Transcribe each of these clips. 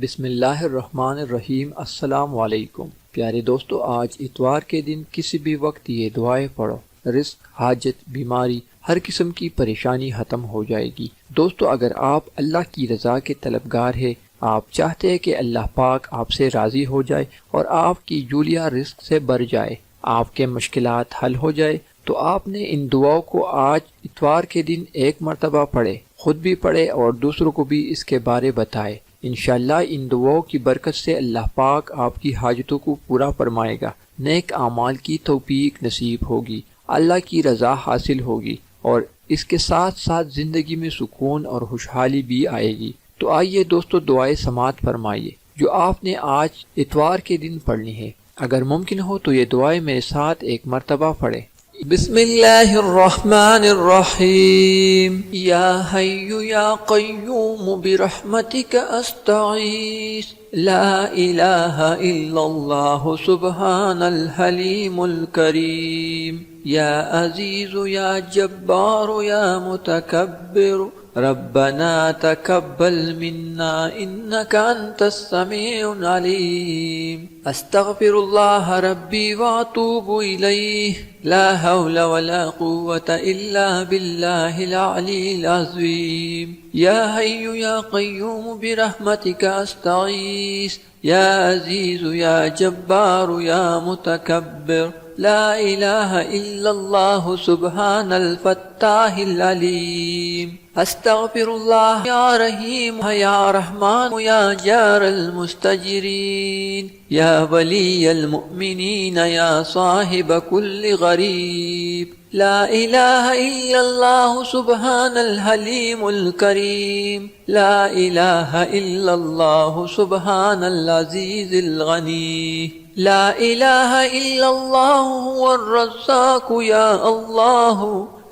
बिस्मिल्लाहिर्रहमानिर्रहीम। अस्सलाम वालेकुम। प्यारे दोस्तों, आज इतवार के दिन किसी भी वक्त ये दुआएं पढ़ो, रिस्क, हाजत, बीमारी, हर किस्म की परेशानी खत्म हो जाएगी। दोस्तों, अगर आप अल्लाह की रजा के तलबगार है, आप चाहते हैं कि अल्लाह पाक आपसे राजी हो जाए और आपकी जूलिया रिस्क से भर जाए, आपके मुश्किलात हल हो जाए, तो आपने इन दुआओं को आज इतवार के दिन एक मरतबा पढ़े, खुद भी पढ़े और दूसरों को भी इसके बारे बताए। इंशाअल्लाह इन दुआओं की बरकत से अल्लाह पाक आपकी हाजतों को पूरा फरमाएगा, नेक आमाल की तौफीक नसीब होगी, अल्लाह की रजा हासिल होगी और इसके साथ साथ जिंदगी में सुकून और खुशहाली भी आएगी। तो आइए दोस्तों, दुआएं समात फरमाइए जो आपने आज इतवार के दिन पढ़नी है। अगर मुमकिन हो तो ये दुआएं मेरे साथ एक मरतबा पढ़े। बिस्मिल्लाहिर्रहमानिर्रहीम। या हय्यु या क़य्यूम बिरहमतिका अस्तगीस। ला इलाहा इल्लल्लाहु सुब्हानल हलीमुल करीम। या अज़ीज़ु या जब्बारु या मुतकब्बिर। रब्बना तकब्बल मिन्ना इन्नका अंतस समीउल अलीम। अस्तगफिरुल्लाह रब्बी व अतूबु इलैहि। ला हौला वला कुव्वता इल्ला बिल्लाहिल अलील अज़ीम। या हय्यु या क़य्यूम बिरहमतिका अस्तगीस। या अज़ीज़ु या जब्बारु या मुतकब्बिर। ला इलाहा इल्लल्लाहु सुब्हानल फत्ताहिल अलीम। अस्तगफिरुल्लाह या रहीम या रहमान या जारल मुस्तजिरीन। या वलियल मुमिनीन या साहिब कुल्लि गरीब। ला इलाहा इल्लल्लाहु सुब्हानल हलीमुल करीम। ला इलाहा इल्लल्लाहु सुब्हानल अज़ीज़िल गनी। ला इलाहा इल्लल्लाहु हुवर रज़्ज़ाक़ु या अल्लाह।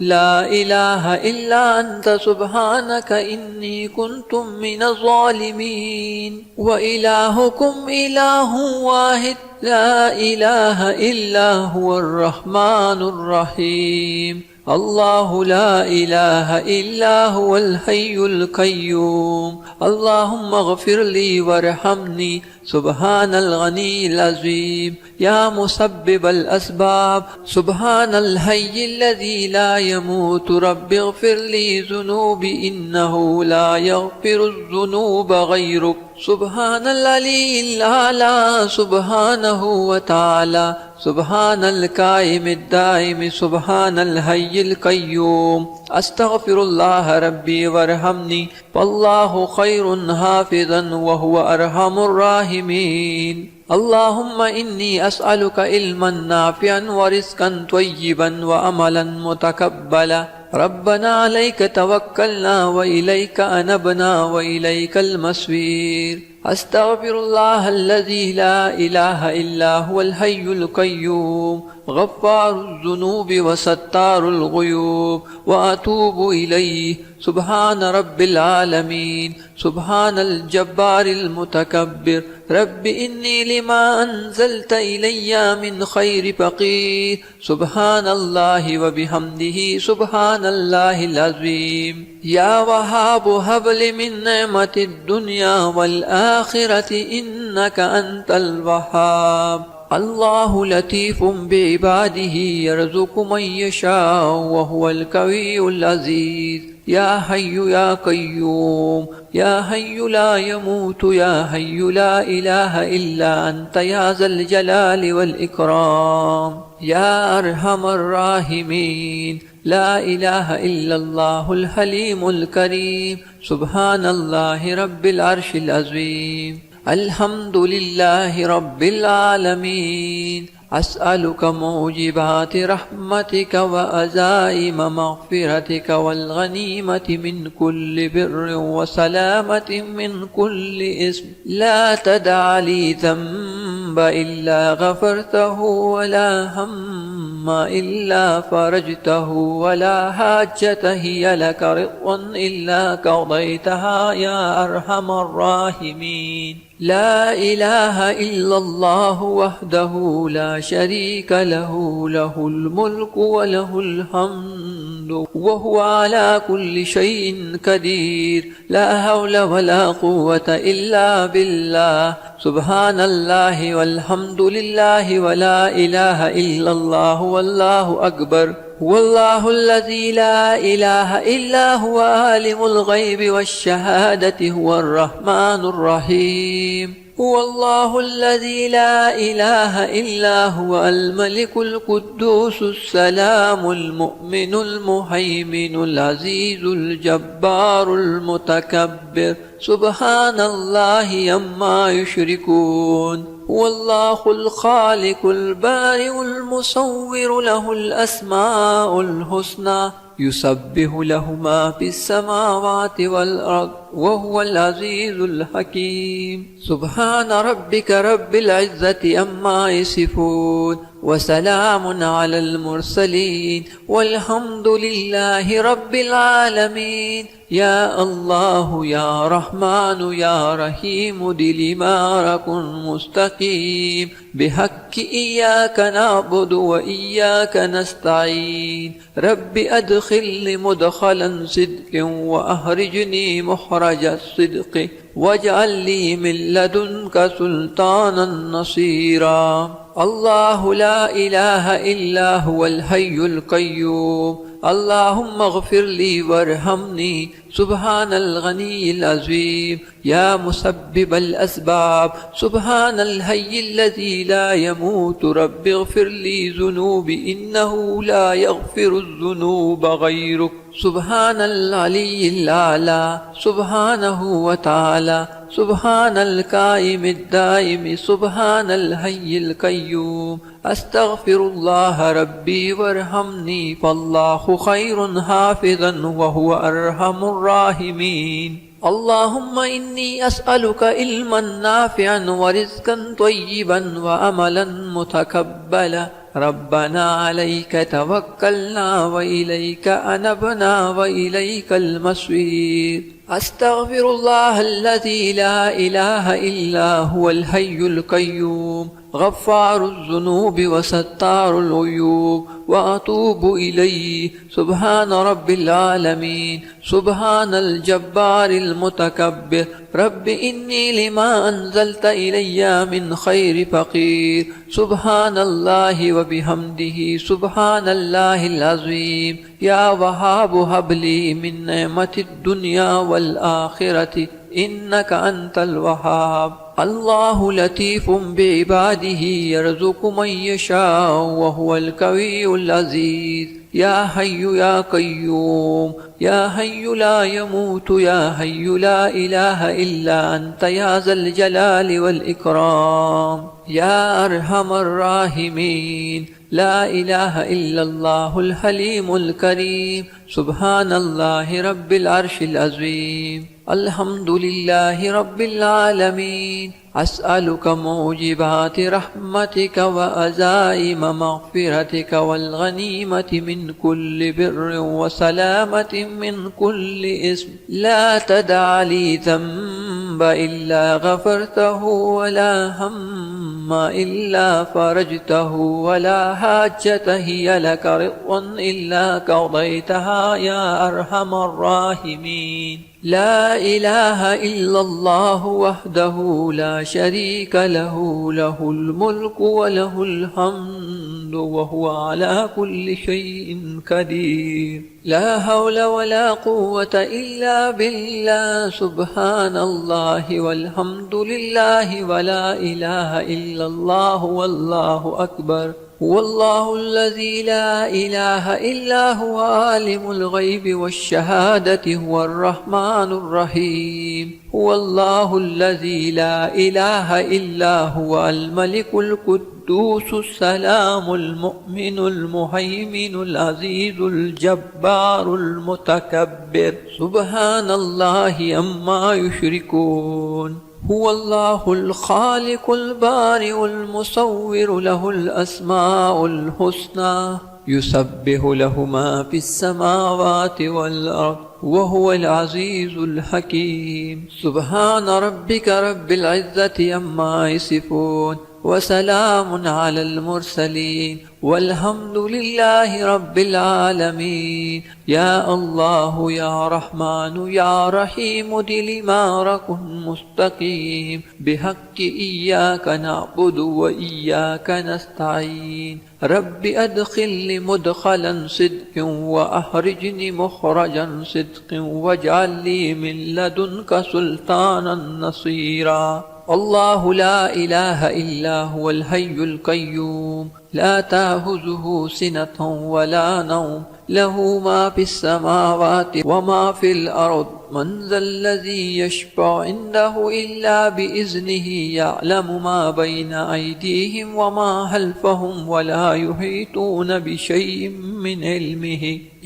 ला इलाहा इल्ला अंत सुब्हानक इन्नी कुन्तु मिनज़ ज़ालिमीन। व इलाहुकुम इलाहुन वाहिद। ला इलाहा इल्ला हुवर रहमानुर रहीम। अल्लाहु ला इलाहा इल्ला हुवल हय्युल क़य्यूम। अल्लाहुम्मा ग़फ़िरली वरहमनी सुब्हानल गनील अज़ीम। या मुसब्बिबल अस्बाब सुब्हानल हय्यिल्लज़ी ला यमूतु रब्बि ग़फ़िरली ज़ुनूबी इन्नहु ला यग़फ़िरुज़्ज़ुनूब ग़यरुक। सुब्हानल अलील आला सुब्हानहु व तआला। सुब्हानल काइमिद दाइम सुब्हानल हय्यिल क़य्यूम। अस्तग़फिरुल्लाह रब्बी वरहमनी वल्लाहु ख़ैरुन हाफ़िज़न व हुवा अरहमुर राहिमीन। अल्लाहुम्मा इन्नी अस्अलुका इल्मन नाफ़िअन व रिज़्क़न त्वय्यिबन व अमलन मुतक़ब्बला। रब्बना अलैका तवक्कलना व इलैका अनबना व इलैकल मसीर। अस्तग़फिरुल्लाहल्लज़ी ला इलाहा इल्ला हुवल हय्युल क़य्यूम। गफ़्फ़ारुज़्ज़ुनूबि व सत्तारुल ग़ुयूब व अतूबु इलैहि। सुब्हान रब्बिल आलमीन। सुब्हानल जब्बारिल मुतकब्बिर। रब्बि इन्नी लिमा अंज़लत इलैया मिन खैरि फ़क़ीर। सुब्हानल्लाहि व बिहम्दिहि सुब्हानल्लाहिल अज़ीम। या वहाब हब लि मिन नेमतिद दुनिया वल आखिरति इन्नका अंतल वहाब। अल्लाहु लतीफ़ुम बिइबादिही यरज़ुक़ु मन यशाअ व हुवल क़वियुल अज़ीज़। या हय्यु या क़य्यूम। या हय्यु ला यमूतु। या हय्यु ला इलाहा इल्ला अंत या ज़ल जलालि वल इकराम। या अरहमर राहिमीन। ला इलाहा इल्लल्लाहुल हलीमुल करीम। सुब्हानल्लाहि रब्बिल अर्शिल अज़ीम। अल्हम्दुलिल्लाहि रब्बिल आलमीन। अस्अलुका मूजिबाति रहमतिका व अज़ाइम मग़फ़िरतिका वल गनीमति मिन कुल्लि बिर्रिन व सलामतिन मिन कुल्लि इस्म। ला तदअ ली ज़ंबा इल्ला ग़फ़रतहु व ला हम्मा इल्ला फ़रजतहु व ला हाजता हिय लका रिज़्क़ुन इल्ला क़ज़यतहा या अरहमर राहिमीन। ला इलाहा इल्लल्लाहु वहदहु ला शरीका लहु लहुल मुल्कु व लहुल हम्द وهو على كل شيء قدير لا حول ولا قوة إلا بالله سبحان الله والحمد لله ولا إله إلا الله والله أكبر والله الذي لا إله إلا هو عالم الغيب والشهادة هو الرحمن الرحيم هو الله الذي لا إله إلا هو الملك القدوس السلام المؤمن المهيمن العزيز الجبار المتكبر سبحان الله عما يشركون هو الله الخالق البارئ المصور له الأسماء الحسنى يسبح له ما في السماوات والأرض وهو العزيز الحكيم سبحان ربك رب العزة عما يصفون وسلام على المرسلين والحمد لله رب العالمين يا الله يا رحمن يا رحيم دل ما ركن مستقيم بحق إياك نعبد وإياك نستعين رب أدخلني مدخلا صدق وأخرجني مخرج الصدق واجعل لي من لدنك سلطانا نصيرا الله لا إله إلا هو الحي القيوم اللهم اغفر لي وارحمني سبحان الغني العظيم يا مسبب الأسباب سبحان الحي الذي لا يموت رب اغفر لي ذنوبي إنه لا يغفر الذنوب غيرك سبحان العلي الأعلى سبحانه وتعالى سبحان القائم الدائم سبحان الحي القيوم أستغفر الله ربي وارحمني فالله خير حافظا وهو أرحم الراحمين اللهم إني أسألك علما نافعا ورزقا طيبا وعملا متقبلا ربنا عليك توكلنا وإليك أنبنا وإليك المصير أستغفر الله الذي لا إله إلا هو الحي القيوم غفار الذنوب وستار العيوب وأتوب إليه سبحان رب العالمين سبحان الجبار المتكبر رب إني لما أنزلت إلي من خير فقير سبحان الله وبحمده سبحان الله العظيم يا وهاب هب لي من نعمة الدنيا والآخرة إنك أنت الوهاب الله لطيف بعباده يرزق من يشاء وهو القوي العزيز يا حي يا قيوم يا حي لا يموت يا حي لا إله إلا أنت يا ذا الجلال والإكرام يا أرحم الراحمين لا إله إلا الله الحليم الكريم سبحان الله رب العرش العظيم الحمد لله رب العالمين أسألك موجبات رحمتك وأزائم مغفرتك والغنيمة من كل بر وسلامة من كل إثم لا تدع لي ذنب إلا غفرته ولا هم إلا فرجته ولا حاجة هي لك رضا إلا قضيتها يا أرحم الراحمين لا إله إلا الله وحده لا شريك له له الملك وله الحمد وهو على كل شيء قدير لا حول ولا قوة إلا بالله سبحان الله والحمد لله ولا إله إلا الله والله أكبر هو الله الذي لا إله إلا هو عالم الغيب والشهادة هو الرحمن الرحيم هو الله الذي لا إله إلا هو الملك القدوس السلام المؤمن المهيمن العزيز الجبار المتكبر سبحان الله عما يشركون هو الله الخالق البارئ المصور له الأسماء الحسنى يسبح له ما في السماوات والأرض وهو العزيز الحكيم سبحان ربك رب العزة عما يصفون وسلام على المرسلين والحمد لله رب العالمين. يا الله يا رحمن يا رحيم دلمارك مستقيم بحق إياك نعبد وإياك نستعين. رب أدخلني مدخلا صدق وأخرجني مخرجا صدق واجعل لي من لدنك سلطانا نصيرا. الله لا إله إلا هو الحي القيوم لا تأخذه سنة ولا نوم له ما في السماوات وما في الأرض. من ذا الذي يشفع عنده إلا بإذنه يعلم ما بين أيديهم وما خلفهم ولا يحيطون بشيء من علمه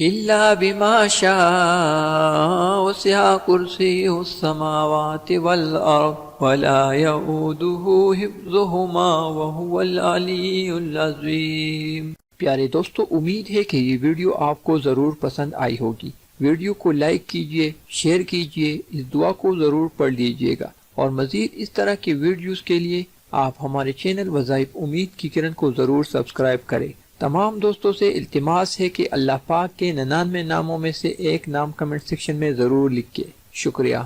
إلا بما شاء وسع كرسيه السماوات والأرض ولا يؤوده حفظهما وهو العلی العظیم. پیارے دوستو، امید ہے کہ یہ ویڈیو آپ کو ضرور پسند آئی ہوگی. ویڈیو کو لائک کیجئے، شیئر کیجئے، اس دعا کو ضرور پڑھ لیجئے گا، اور مزید اس طرح کے ویڈیوز کے لیے آپ ہمارے چینل وظائف امید کی کرن کو ضرور سبسکرائب کریں. تمام دوستوں سے التماس ہے کہ اللہ پاک کے 99 ناموں میں سے ایک نام کمنٹ سیکشن میں ضرور لکھیں. شکریہ.